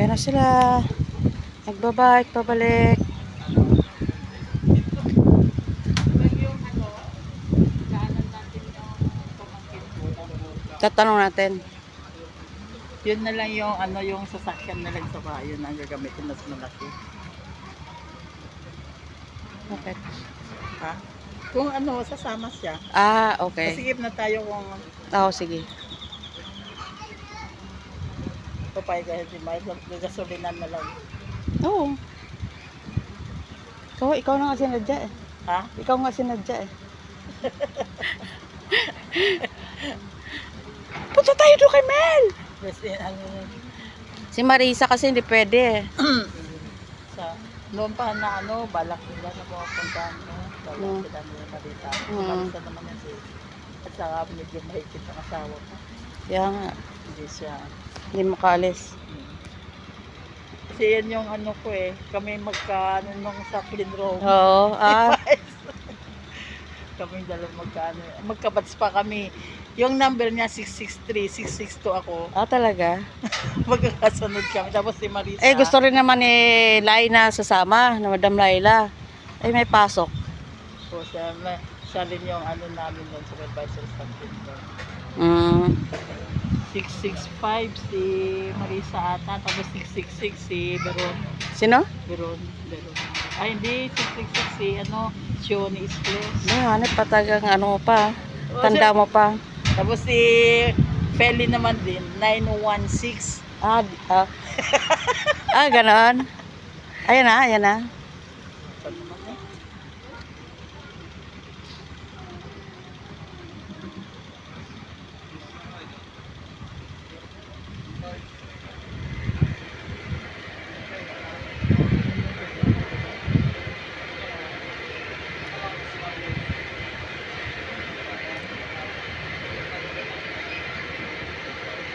Ayan na sila. Nagbabike, pabalik. Tatanong natin. Yun na lang yung ano yung sasakyan na lang sa bahay, yun ang gagamitin mas malaki. Bakit? Ha? Kung ano, sasama siya. Ah, okay. Masigip na tayo kung Oo, sige. papay kahit di may gasolinan na lang. Oo. Ikaw na nga sinadya eh. Ha? Ikaw nga sinadya eh. Punta tayo doon kay Mel! Kasi ano, Si Marisa kasi hindi pwede eh. sa noon pa na ano, balak nila na pupuntahan mo. Balak sila nila balita. Balita naman yan si at saka medyo mahigpit ang asawa ko. Kaya nga, Hindi siya. hindi makaalis. Kasi yan yung ano ko eh. Kami magkaano nung sa clean room. Oo, Kami dalawa magkaano. Magkabats pa kami. Yung number niya 663, 662 ako. talaga? Magkakasunod kami. Tapos si Marisa. Eh, gusto rin naman ni Laina sasama, na Madam Laila. Eh, may pasok. So, siya rin yung ano namin doon, supervisor sa clean room. 665 si Marisa ata. Tapos 666 si Beron. Sino? Beron. Ay, hindi. 666 si ano, Shoni Isles. Hanip patagang ano mo pa. Tanda mo pa. Tapos si Feli naman din, 916. Ganon. Ayan na, ayan na. Saan naman eh?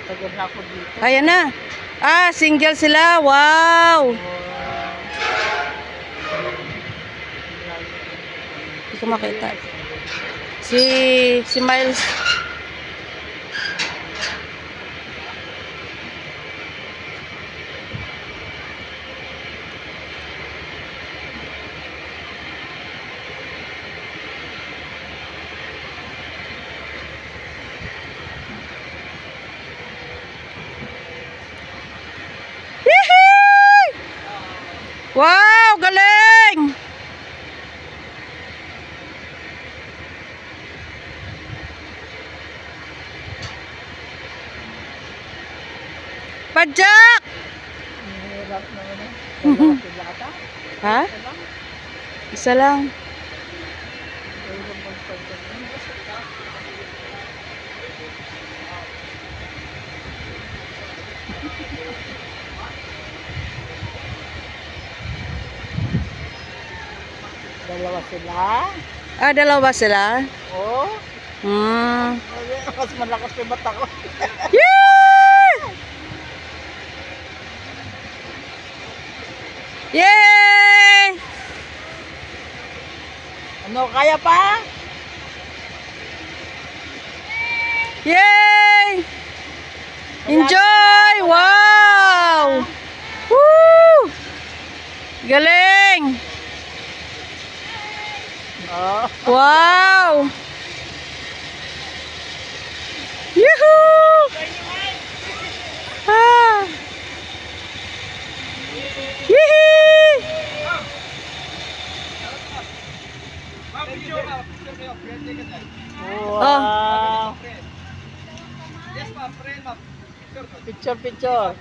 Tagal na ako dito. Ayan na. Single sila. Wow. Hindi ko makita. Si Miles. Wow, galing! Pajak! Hirap naman eh. Dalawa sila ata. Ha? Isa lang. Isa lang. Hirap magpagpag. Dalawa sila. Dalawa sila? Oh. Mas malakas yung mata ko. Yay! Yay! Ano, kaya pa? Yay! Enjoy! Wow! Woo! Galing! Oh. Wow! Yuhuu! Yee! Wow. Picture.